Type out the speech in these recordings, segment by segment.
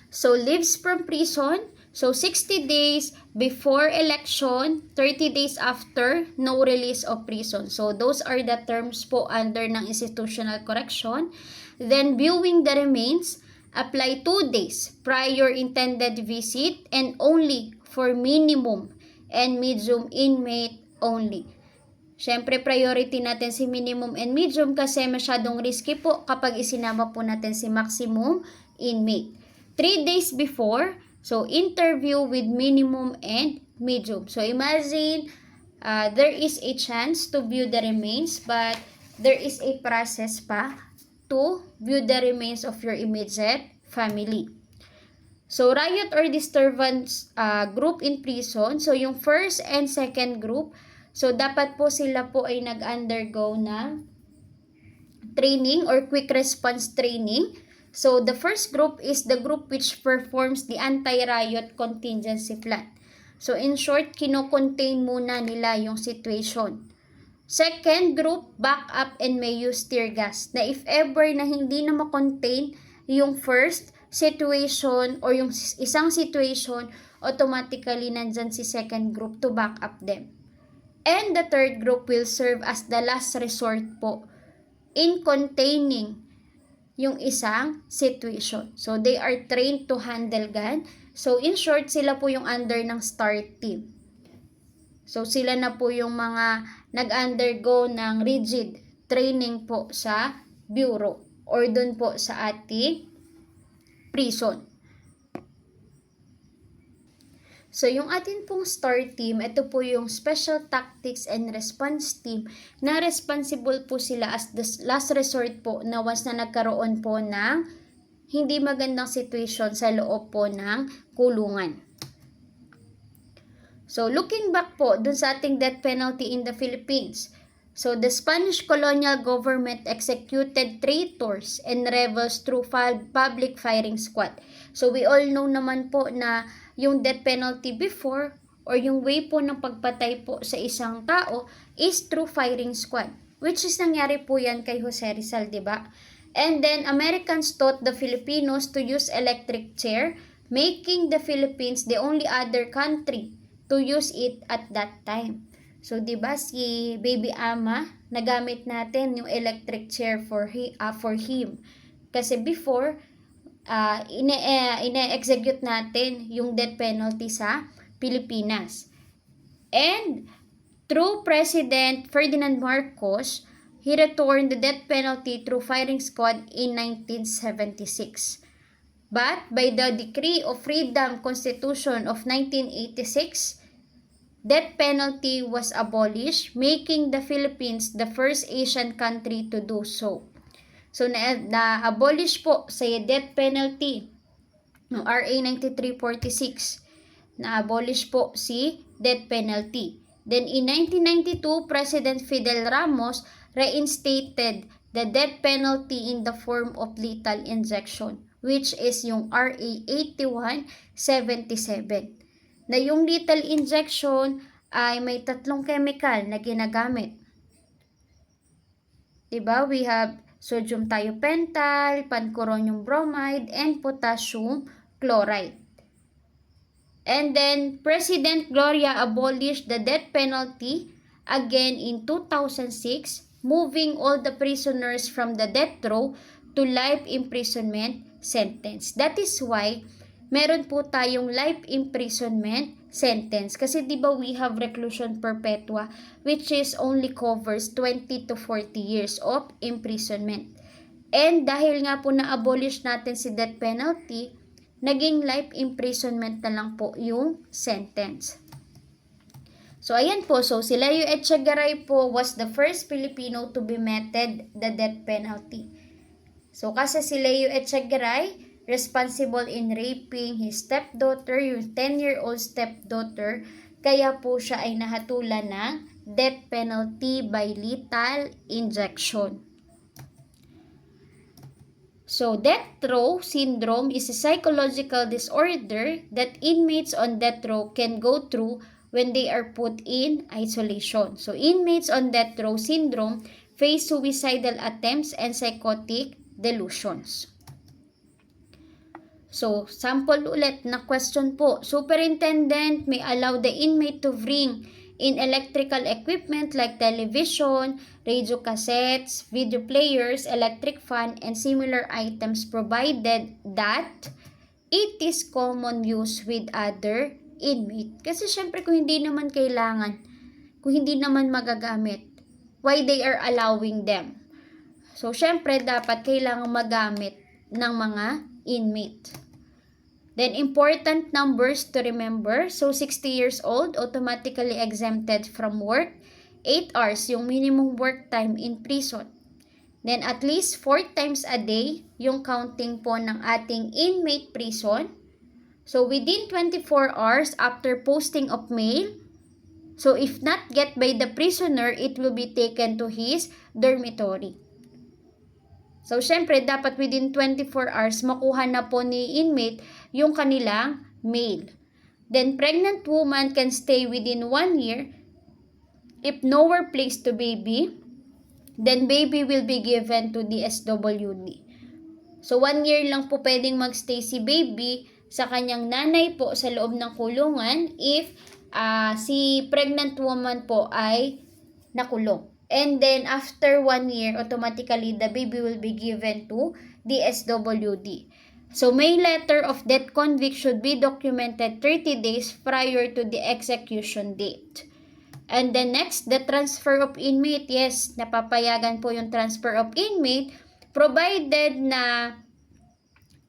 So, leaves from prison. So, 60 days before election, 30 days after, no release of prison. So, those are the terms po under ng institutional correction. Then, viewing the remains, apply 2 days prior intended visit and only for minimum and medium inmate only. Siyempre, priority natin si minimum and medium kasi masyadong risky po kapag isinama po natin si maximum inmate. 3 days before, so interview with minimum and medium. So imagine, there is a chance to view the remains but there is a process pa to view the remains of your immediate family. So, riot or disturbance group in prison. So, yung first and second group, so dapat po sila po ay nag-undergo ng training or quick response training. So, the first group is the group which performs the anti-riot contingency plan. So, in short, kino-contain muna nila yung situation. Second group, back up and may use tear gas. Na if ever na hindi na makontain yung first situation or yung isang situation, automatically nandyan si second group to back up them. And the third group will serve as the last resort po in containing yung isang situation. So, they are trained to handle gun. So, in short, sila po yung under ng STAR team. So, sila na po yung mga nag-undergo ng rigid training po sa bureau or dun po sa ating prison. So, yung atin pong STAR team, ito po yung Special Tactics and Response Team na responsible po sila as the last resort po na once na nagkaroon po ng hindi magandang situation sa loob po ng kulungan. So, looking back po dun sa ating death penalty in the Philippines. So, the Spanish colonial government executed traitors and rebels through public firing squad. So, we all know naman po na yung death penalty before or yung way po ng pagpatay po sa isang tao is through firing squad. Which is nangyari po yan kay Jose Rizal, diba? And then, Americans taught the Filipinos to use electric chair, making the Philippines the only other country to use it at that time. So, diba, si Baby Ama, nagamit natin yung electric chair for him. Kasi before, ine-execute natin yung death penalty sa Pilipinas. And through President Ferdinand Marcos, he returned the death penalty through firing squad in 1976. But by the Decree of Freedom Constitution of 1986, death penalty was abolished, making the Philippines the first Asian country to do so. So, na-abolish po sa death penalty ng RA 9346. Na-abolish po si death penalty. Then, in 1992, President Fidel Ramos reinstated the death penalty in the form of lethal injection, which is yung RA 8177. Na yung lethal injection ay may 3 chemical na ginagamit. Diba? We have sodium thiopental, pancuronium bromide, and potassium chloride. And then, President Gloria abolished the death penalty again in 2006, moving all the prisoners from the death row to life imprisonment sentence. That is why meron po tayong life imprisonment sentence. Kasi diba we have reclusion perpetua which is only covers 20 to 40 years of imprisonment. And dahil nga po na-abolish natin si death penalty, naging life imprisonment na lang po yung sentence. So ayan po, so si Leo Echegaray po was the first Filipino to be meted the death penalty. So kasi si Leo Echegaray responsible in raping his stepdaughter, yung 10-year-old stepdaughter, kaya po siya ay nahatulan ng death penalty by lethal injection. So, death row syndrome is a psychological disorder that inmates on death row can go through when they are put in isolation. So, inmates on death row syndrome face suicidal attempts and psychotic delusions. So, sample ulit na question po. Superintendent may allow the inmate to bring in electrical equipment like television, radio cassettes, video players, electric fan, and similar items provided that it is common use with other inmate. Kasi syempre kung hindi naman kailangan, kung hindi naman magagamit, why they are allowing them? So, syempre dapat kailangan magamit ng mga inmate. Then, important numbers to remember. So, 60 years old, automatically exempted from work. 8 hours, yung minimum work time in prison. Then, at least 4 times a day, yung counting po ng ating inmate prison. So, within 24 hours after posting of mail, so if not get by the prisoner, it will be taken to his dormitory. So, syempre, dapat within 24 hours, makuha na po ni inmate yung kanilang mail. Then, pregnant woman can stay within 1 year. If nowhere placed to baby, then baby will be given to the SWD. So, 1 year lang po pwedeng magstay si baby sa kanyang nanay po sa loob ng kulungan if si pregnant woman po ay nakulong. And then, after 1 year, automatically, the baby will be given to the SWD. So, may letter of death convict should be documented 30 days prior to the execution date. And then next, the transfer of inmate. Yes, napapayagan po yung transfer of inmate provided na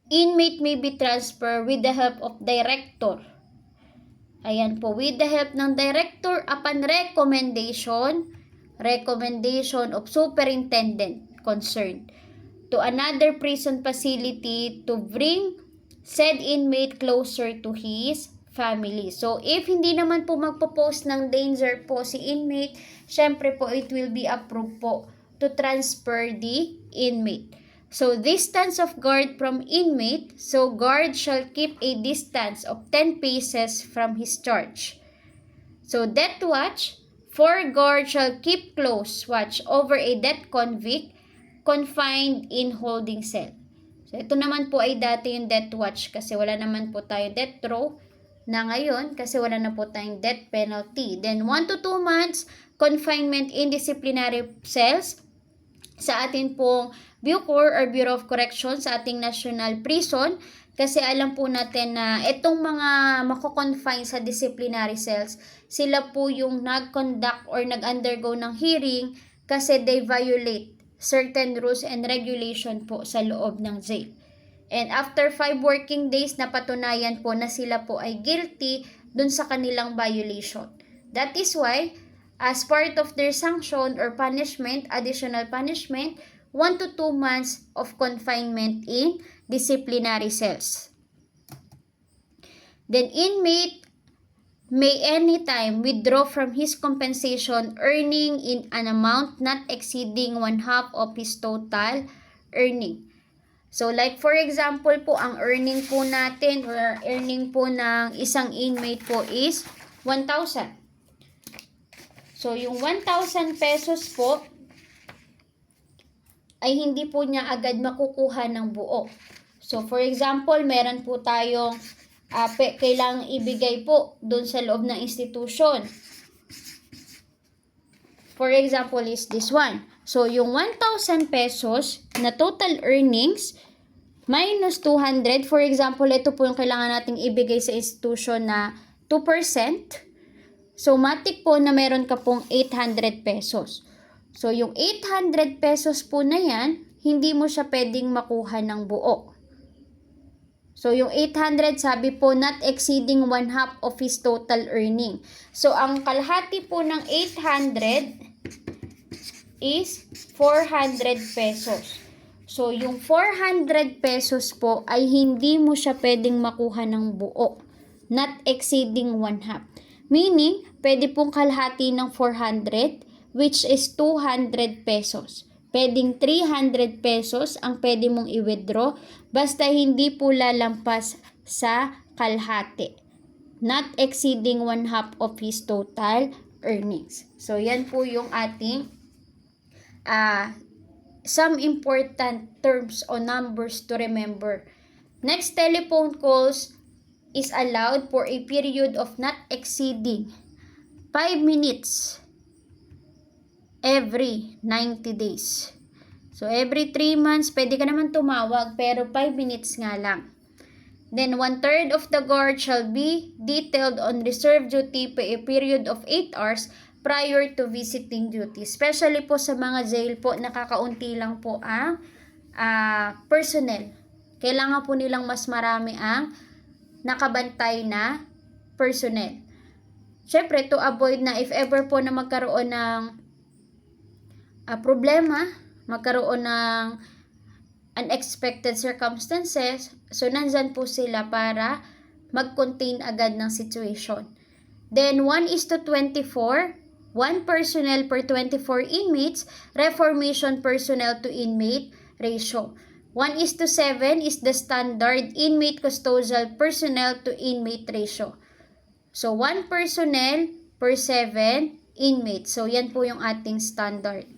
inmate may be transferred with the help of director. Ayan po, with the help ng director upon recommendation of superintendent concerned to another prison facility to bring said inmate closer to his family. So, if hindi naman po magpo-post ng danger po si inmate, syempre po it will be approved po to transfer the inmate. So, distance of guard from inmate. So, guard shall keep a distance of 10 paces from his charge. So, death watch. 4 guard shall keep close watch over a death convict confined in holding cell. So, ito naman po ay dati yung death watch kasi wala naman po tayo death row na ngayon kasi wala na po tayong death penalty. Then, 1 to 2 months confinement in disciplinary cells sa atin pong Bucor or Bureau of Corrections sa ating national prison kasi alam po natin na itong mga mako-confine sa disciplinary cells, sila po yung nag-conduct or nag-undergo ng hearing kasi they violate certain rules and regulation po sa loob ng jail. And after 5 working days, napatunayan po na sila po ay guilty dun sa kanilang violation. That is why, as part of their sanction or punishment, additional punishment, 1 to 2 months of confinement in disciplinary cells. Then, inmate may anytime withdraw from his compensation earning in an amount not exceeding 1/2 of his total earning. So, like for example po, ang earning po natin or earning po ng isang inmate po is 1,000. So, yung 1,000 pesos po, ay hindi po niya agad makukuha ng buo. So, for example, meron po tayong kailangang ibigay po doon sa loob ng institution. For example, is this one. So, yung 1,000 pesos na total earnings minus 200. For example, ito po yung kailangan nating ibigay sa institution na 2%. So, matik po na meron ka pong 800 pesos. So, yung 800 pesos po na yan, hindi mo siya pwedeng makuha ng buo. So, yung 800, sabi po, not exceeding 1/2 of his total earning. So, ang kalahati po ng 800 is 400 pesos. So, yung 400 pesos po ay hindi mo siya pwedeng makuha ng buo. Not exceeding 1/2. Meaning, pwede pong kalahati ng 400, which is 200 pesos. Pwedeng 300 pesos ang pwede mong i-withdraw basta hindi po lalampas sa kalahati. Not exceeding 1/2 of his total earnings. So, yan po yung ating some important terms o numbers to remember Next, telephone calls is allowed for a period of not exceeding 5 minutes every 90 days. So, every 3 months, pwede ka naman tumawag, pero 5 minutes nga lang. Then, 1/3 of the guard shall be detailed on reserve duty for a period of 8 hours prior to visiting duty. Especially po sa mga jail po, nakakaunti lang po ang personnel. Kailangan po nilang mas marami ang nakabantay na personnel. Siyempre, to avoid na if ever po na magkaroon ng problema, magkaroon ng unexpected circumstances, so nandyan po sila para mag-contain agad ng situation. Then 1:24, 1 personnel per 24 inmates, reformation personnel to inmate ratio. 1:7 is the standard inmate custodial personnel to inmate ratio. So 1 personnel per 7 inmates. So yan po yung ating standard.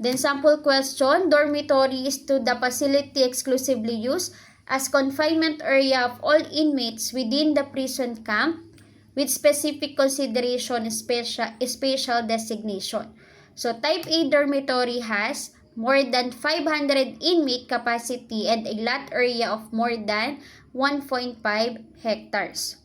Then sample question, dormitory is to the facility exclusively used as confinement area of all inmates within the prison camp with specific consideration special designation. So type A dormitory has more than 500 inmate capacity and a lot area of more than 1.5 hectares.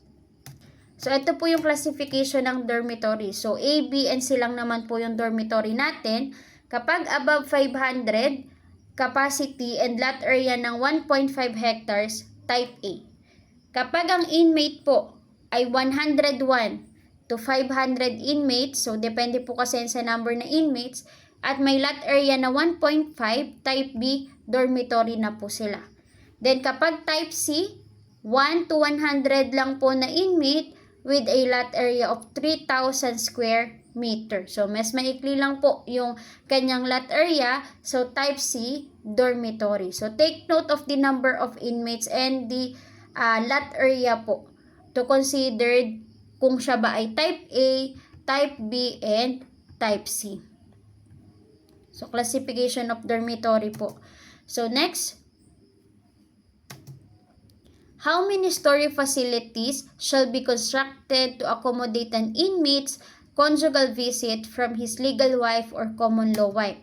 So ito po yung classification ng dormitory. So A, B, and C lang naman po yung dormitory natin. Kapag above 500 capacity and lot area ng 1.5 hectares, type A. Kapag ang inmate po ay 101 to 500 inmates, so depende po kasi sa number na inmates, at may lot area na 1.5, type B, dormitory na po sila. Then kapag type C, 1 to 100 lang po na inmate with a lot area of 3,000 square meter. So, mas maikli lang po yung kanyang lot area. So, type C, dormitory. So, take note of the number of inmates and the lot area po to consider kung siya ba ay type A, type B, and type C. So, classification of dormitory po. So, next, how many story facilities shall be constructed to accommodate an inmate's conjugal visit from his legal wife or common law wife?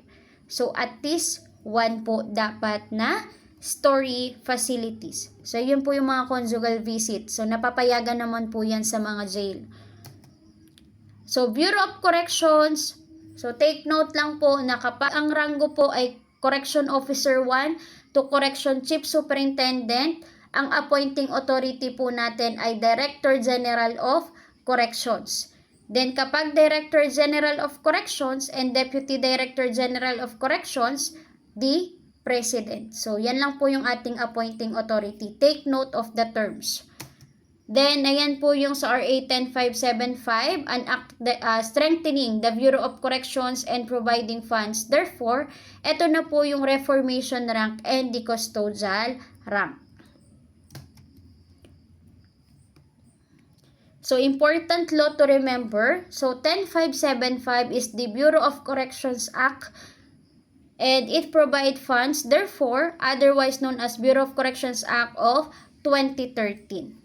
So, at least 1 po dapat na story facilities. So, yun po yung mga conjugal visit. So, napapayagan naman po yan sa mga jail. So, Bureau of Corrections. So, take note lang po na kapag ang ranggo po ay Correction Officer 1 to Correction Chief Superintendent, ang appointing authority po natin ay Director General of Corrections. Then kapag Director General of Corrections and Deputy Director General of Corrections, the President. So, yan lang po yung ating appointing authority. Take note of the terms. Then, ayan po yung sa RA 10575, an act strengthening the Bureau of Corrections and providing funds. Therefore, ito na po yung reformation rank and the custodial rank. So, important law to remember. So, 10575 is the Bureau of Corrections Act and it provides funds, therefore, otherwise known as Bureau of Corrections Act of 2013.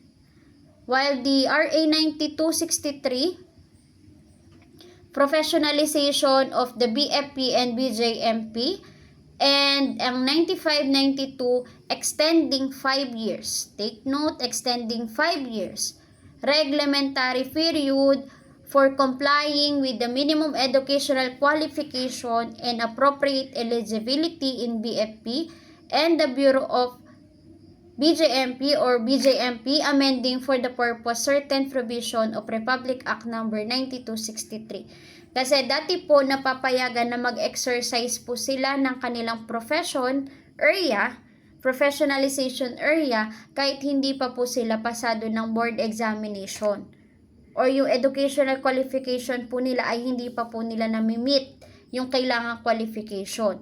While the RA 9263, professionalization of the BFP and BJMP, and ang 9592, extending 5 years. Take note, extending 5 years. Reglementary period for complying with the minimum educational qualification and appropriate eligibility in BFP and the Bureau of BJMP or BJMP amending for the purpose certain provision of Republic Act number 9263. Kasi dati po napapayagan na mag-exercise po sila ng kanilang professionalization area kahit hindi pa po sila pasado ng board examination or yung educational qualification po nila ay hindi pa po nila na-meet yung kailangang qualification.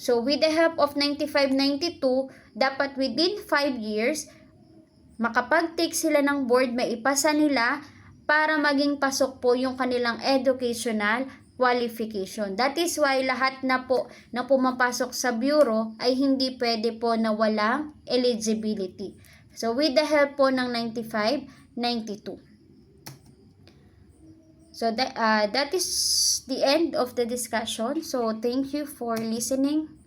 So, with the help of 9592, dapat within 5 years, makapag-take sila ng board, maipasa nila para maging pasok po yung kanilang educational qualification. That is why lahat na po na pumapasok sa bureau ay hindi pwede po na walang eligibility. So with the help po ng 95, 92. So that is the end of the discussion. So thank you for listening.